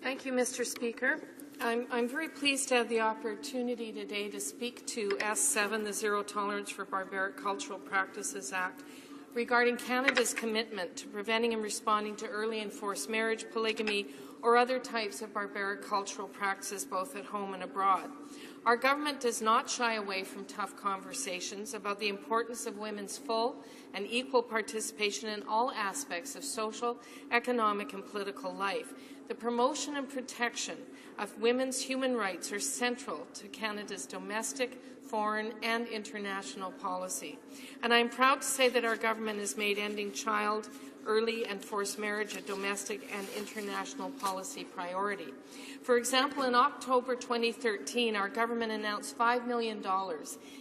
Thank you, Mr. Speaker. I'm very pleased to have the opportunity today to speak to S7, the Zero Tolerance for Barbaric Cultural Practices Act, regarding Canada's commitment to preventing and responding to early and forced marriage, polygamy, or other types of barbaric cultural practices both at home and abroad. Our government does not shy away from tough conversations about the importance of women's full and equal participation in all aspects of social, economic, and political life. The promotion and protection of women's human rights are central to Canada's domestic, foreign, and international policy. And I'm proud to say that our government has made ending child, early and forced marriage a domestic and international policy priority. For example, in October 2013, our government announced $5 million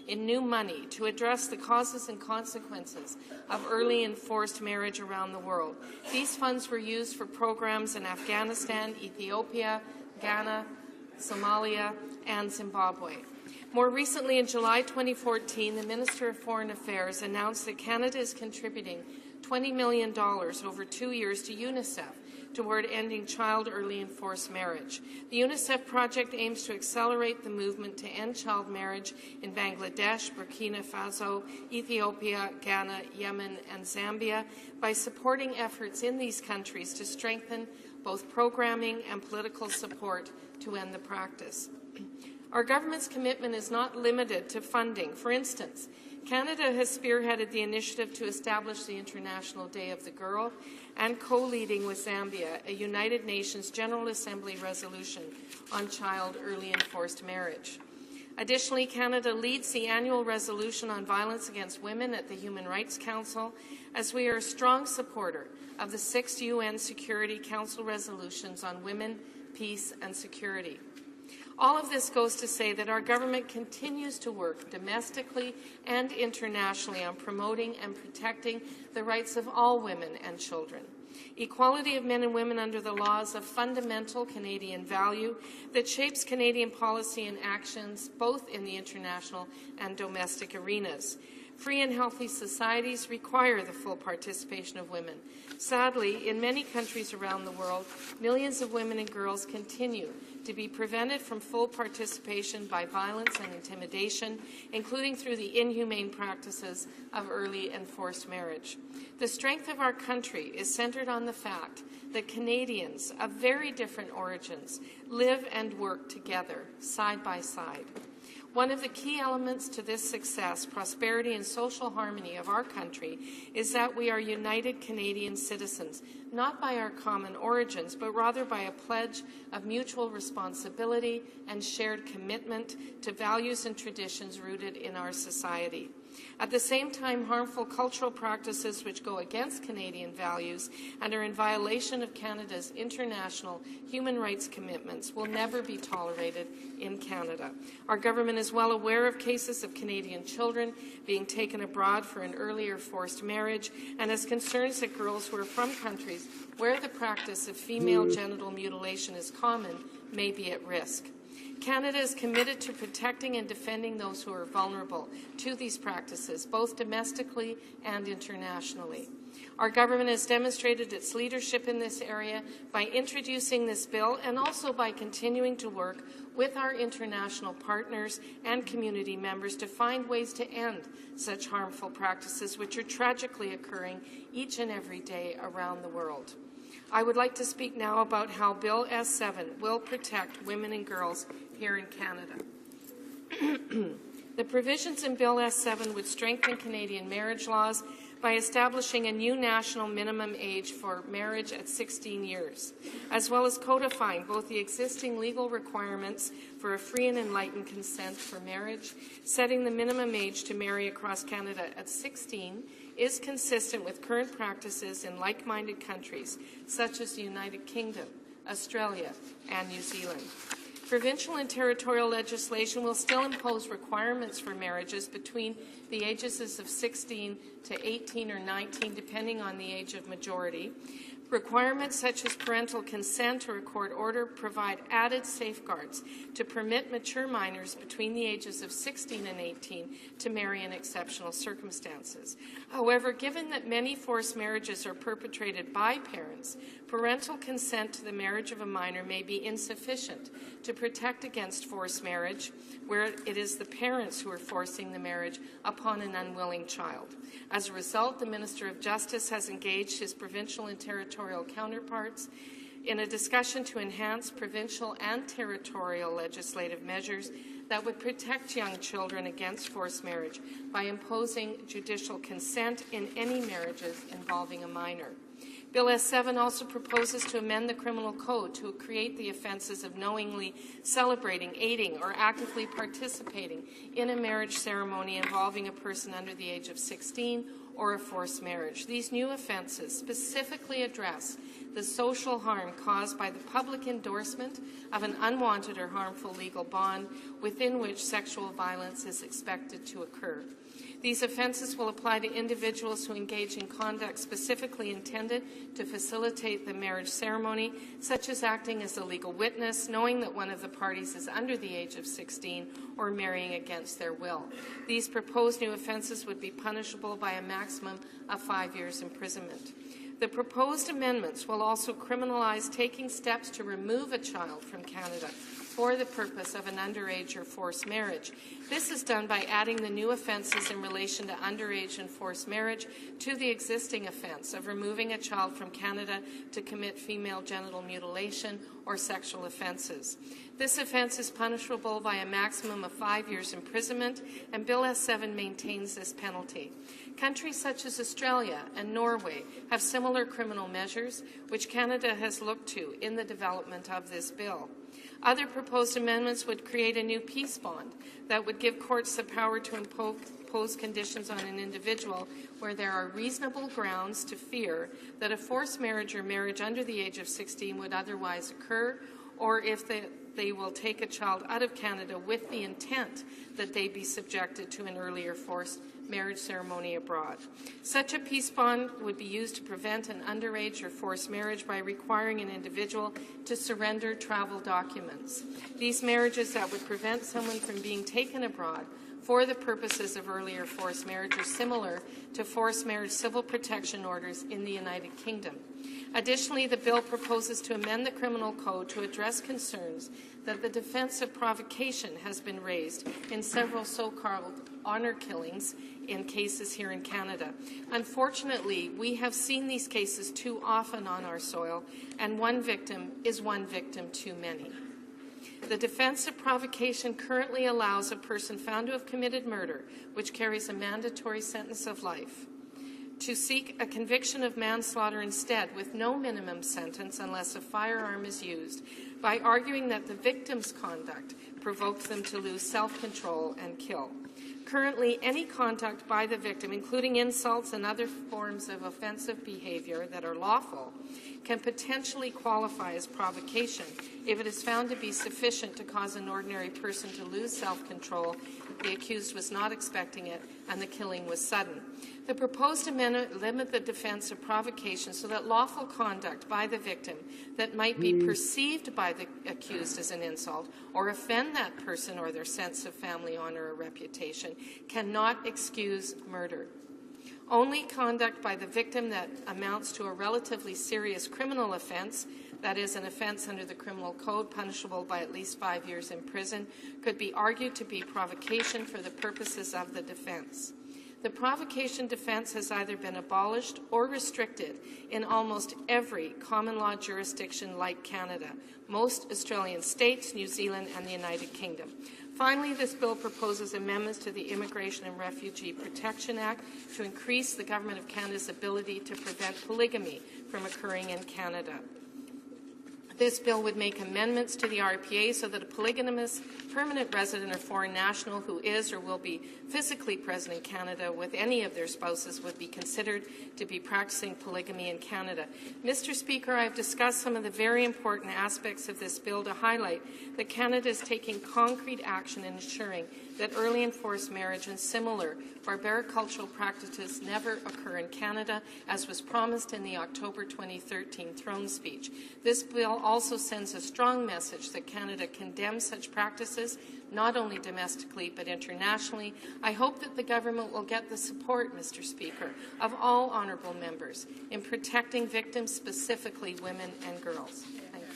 in new money to address the causes and consequences of early and forced marriage around the world. These funds were used for programs in Afghanistan, Ethiopia, Ghana, Somalia, and Zimbabwe. More recently, in July 2014, the Minister of Foreign Affairs announced that Canada is contributing $20 million over 2 years to UNICEF toward ending child, early, and forced marriage. The UNICEF project aims to accelerate the movement to end child marriage in Bangladesh, Burkina Faso, Ethiopia, Ghana, Yemen, and Zambia by supporting efforts in these countries to strengthen both programming and political support to end the practice. Our government's commitment is not limited to funding. For instance, Canada has spearheaded the initiative to establish the International Day of the Girl and co-leading with Zambia a United Nations General Assembly resolution on child, early, and forced marriage. Additionally, Canada leads the annual resolution on violence against women at the Human Rights Council, as we are a strong supporter of the 6 UN Security Council resolutions on women, peace, and security. All of this goes to say that our government continues to work domestically and internationally on promoting and protecting the rights of all women and children. Equality of men and women under the law is a fundamental Canadian value that shapes Canadian policy and actions both in the international and domestic arenas. Free and healthy societies require the full participation of women. Sadly, in many countries around the world, millions of women and girls continue to be prevented from full participation by violence and intimidation, including through the inhumane practices of early and forced marriage. The strength of our country is centered on the fact that Canadians of very different origins live and work together, side by side. One of the key elements to this success, prosperity, and social harmony of our country is that we are united Canadian citizens, not by our common origins, but rather by a pledge of mutual responsibility and shared commitment to values and traditions rooted in our society. At the same time, harmful cultural practices which go against Canadian values and are in violation of Canada's international human rights commitments will never be tolerated in Canada. Our government is well aware of cases of Canadian children being taken abroad for an early or forced marriage and has concerns that girls who are from countries where the practice of female genital mutilation is common may be at risk. Canada is committed to protecting and defending those who are vulnerable to these practices, both domestically and internationally. Our government has demonstrated its leadership in this area by introducing this bill and also by continuing to work with our international partners and community members to find ways to end such harmful practices which are tragically occurring each and every day around the world. I would like to speak now about how Bill S7 will protect women and girls here in Canada. The provisions in Bill S7 would strengthen Canadian marriage laws by establishing a new national minimum age for marriage at 16 years, as well as codifying both the existing legal requirements for a free and enlightened consent for marriage. Setting the minimum age to marry across Canada at 16 is consistent with current practices in like-minded countries such as the United Kingdom, Australia, and New Zealand. Provincial and territorial legislation will still impose requirements for marriages between the ages of 16 to 18 or 19, depending on the age of majority. Requirements such as parental consent or a court order provide added safeguards to permit mature minors between the ages of 16 and 18 to marry in exceptional circumstances. However, given that many forced marriages are perpetrated by parents, parental consent to the marriage of a minor may be insufficient to protect against forced marriage, where it is the parents who are forcing the marriage upon an unwilling child. As a result, the Minister of Justice has engaged his provincial and territorial counterparts in a discussion to enhance provincial and territorial legislative measures that would protect young children against forced marriage by imposing judicial consent in any marriages involving a minor. Bill S7 also proposes to amend the Criminal Code to create the offences of knowingly celebrating, aiding, or actively participating in a marriage ceremony involving a person under the age of 16 or a forced marriage. These new offences specifically address the social harm caused by the public endorsement of an unwanted or harmful legal bond within which sexual violence is expected to occur. These offences will apply to individuals who engage in conduct specifically intended to facilitate the marriage ceremony, such as acting as a legal witness, knowing that one of the parties is under the age of 16, or marrying against their will. These proposed new offences would be punishable by a maximum of 5 years' imprisonment. The proposed amendments will also criminalize taking steps to remove a child from Canada for the purpose of an underage or forced marriage. This is done by adding the new offences in relation to underage and forced marriage to the existing offence of removing a child from Canada to commit female genital mutilation or sexual offences. This offence is punishable by a maximum of 5 years' imprisonment, and Bill S7 maintains this penalty. Countries such as Australia and Norway have similar criminal measures, which Canada has looked to in the development of this bill. Other proposed amendments would create a new peace bond that would give courts the power to impose conditions on an individual where there are reasonable grounds to fear that a forced marriage or marriage under the age of 16 would otherwise occur, or if they will take a child out of Canada with the intent that they be subjected to an earlier forced marriage ceremony abroad. Such a peace bond would be used to prevent an underage or forced marriage by requiring an individual to surrender travel documents. These marriages that would prevent someone from being taken abroad for the purposes of earlier forced marriage are similar to forced marriage civil protection orders in the United Kingdom. Additionally, the bill proposes to amend the Criminal Code to address concerns that the defence of provocation has been raised in several so-called honour killings in cases here in Canada. Unfortunately, we have seen these cases too often on our soil, and one victim is one victim too many. The defence of provocation currently allows a person found to have committed murder, which carries a mandatory sentence of life, to seek a conviction of manslaughter instead with no minimum sentence unless a firearm is used, by arguing that the victim's conduct provoked them to lose self-control and kill. Currently, any conduct by the victim, including insults and other forms of offensive behavior that are lawful, can potentially qualify as provocation if it is found to be sufficient to cause an ordinary person to lose self-control, the accused was not expecting it, and the killing was sudden. The proposed amendment limits the defence of provocation so that lawful conduct by the victim that might be perceived by the accused as an insult or offend that person or their sense of family honour or reputation cannot excuse murder. Only conduct by the victim that amounts to a relatively serious criminal offence, that is, an offence under the Criminal Code punishable by at least 5 years in prison, could be argued to be provocation for the purposes of the defence. The provocation defence has either been abolished or restricted in almost every common law jurisdiction like Canada, most Australian states, New Zealand, and the United Kingdom. Finally, this bill proposes amendments to the Immigration and Refugee Protection Act to increase the Government of Canada's ability to prevent polygamy from occurring in Canada. This bill would make amendments to the RPA so that a polygamous permanent resident or foreign national who is or will be physically present in Canada with any of their spouses would be considered to be practicing polygamy in Canada. Mr. Speaker, I have discussed some of the very important aspects of this bill to highlight that Canada is taking concrete action in ensuring that early and forced marriage and similar barbaric cultural practices never occur in Canada, as was promised in the October 2013 throne speech. This bill also sends a strong message that Canada condemns such practices, not only domestically but internationally. I hope that the government will get the support, Mr. Speaker, of all honourable members in protecting victims, specifically women and girls. Thank you.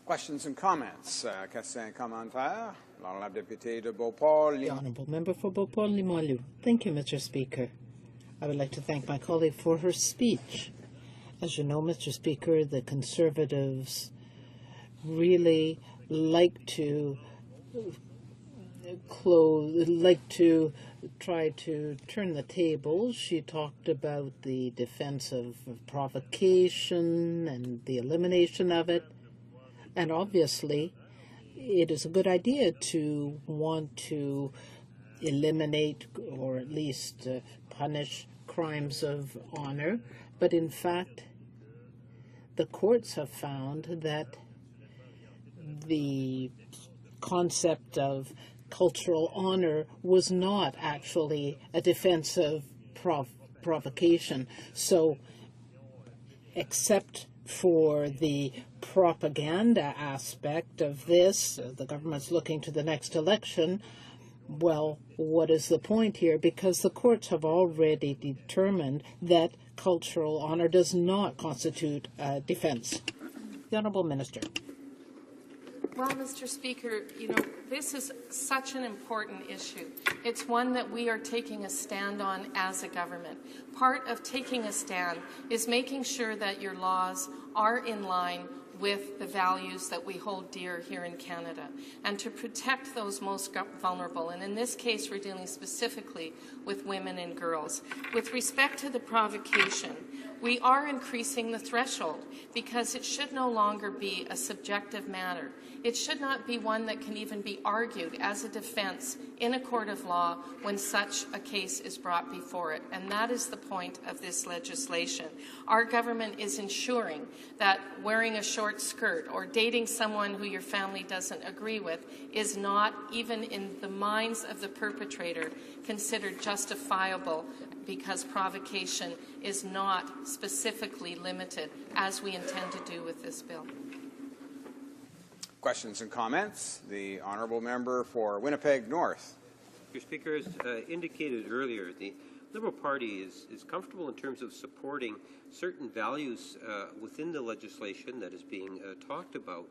Questions and comments. Questions and commentaires. La députée de Beauport. The Honourable Member for Beauport-Limoilou. Thank you, Mr. Speaker. I would like to thank my colleague for her speech. As you know, Mr. Speaker, the Conservatives really like to try to turn the tables. She talked about the defense of provocation and the elimination of it. And obviously, it is a good idea to want to eliminate or at least punish crimes of honor. But in fact, the courts have found that the concept of cultural honor was not actually a defense of provocation. So, except for the propaganda aspect of this, the government's looking to the next election. Well, what is the point here? Because the courts have already determined that cultural honor does not constitute a defense. The Honourable Minister. Well, Mr. Speaker, this is such an important issue. It's one that we are taking a stand on as a government. Part of taking a stand is making sure that your laws are in line with the values that we hold dear here in Canada, and to protect those most vulnerable. And in this case, we're dealing specifically with women and girls. With respect to the provocation, we are increasing the threshold because it should no longer be a subjective matter. It should not be one that can even be argued as a defense in a court of law when such a case is brought before it. And that is the point of this legislation. Our government is ensuring that wearing a short skirt or dating someone who your family doesn't agree with is not, even in the minds of the perpetrator, considered justifiable, because provocation is not specifically limited, as we intend to do with this bill. Questions and comments. The Honourable Member for Winnipeg North. Mr. Speaker, as indicated earlier, the Liberal Party is comfortable in terms of supporting certain values within the legislation that is being talked about.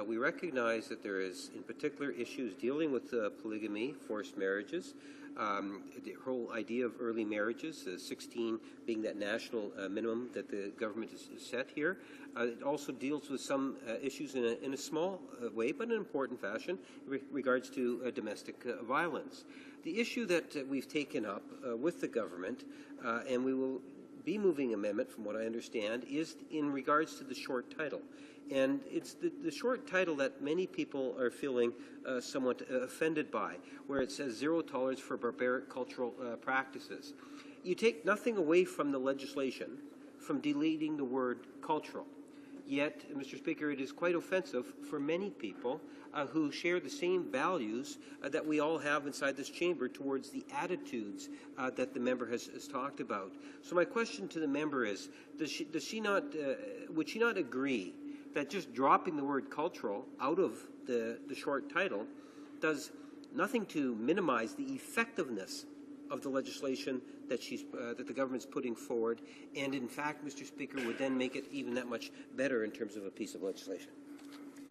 We recognize that there is, in particular, issues dealing with polygamy, forced marriages, the whole idea of early marriages, 16 being that national minimum that the government has set here. It also deals with some issues in a small way, but in an important fashion, in regards to domestic violence. The issue that we've taken up with the government, and we will be moving amendment, from what I understand, is in regards to the short title. And it's the short title that many people are feeling somewhat offended by, where it says zero tolerance for barbaric cultural practices. You take nothing away from the legislation from deleting the word cultural. Yet, Mr. Speaker, it is quite offensive for many people who share the same values that we all have inside this chamber towards the attitudes that the member has talked about. So my question to the member is, would she not agree that just dropping the word cultural out of the short title does nothing to minimize the effectiveness of the legislation that that the government's putting forward, and in fact, Mr. Speaker, would then make it even that much better in terms of a piece of legislation?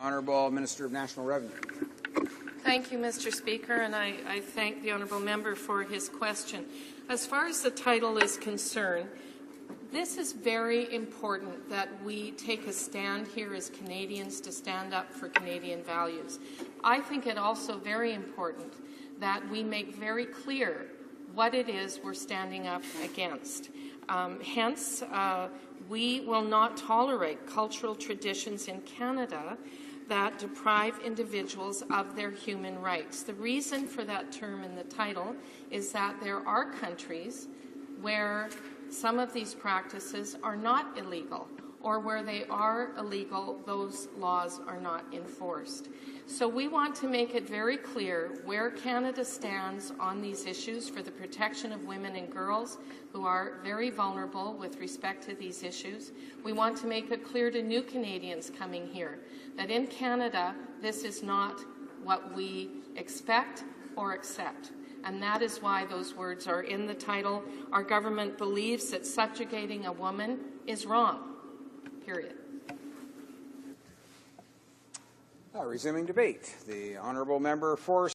Honourable Minister of National Revenue. Thank you, Mr. Speaker, and I thank the honourable member for his question. As far as the title is concerned, this is very important that we take a stand here as Canadians to stand up for Canadian values. I think it also very important that we make very clear what it is we're standing up against. Hence, we will not tolerate cultural traditions in Canada that deprive individuals of their human rights. The reason for that term in the title is that there are countries where some of these practices are not illegal, or where they are illegal, those laws are not enforced. So we want to make it very clear where Canada stands on these issues for the protection of women and girls who are very vulnerable with respect to these issues. We want to make it clear to new Canadians coming here that in Canada, this is not what we expect or accept. And that is why those words are in the title. Our government believes that subjugating a woman is wrong, period. Resuming debate. The honourable member for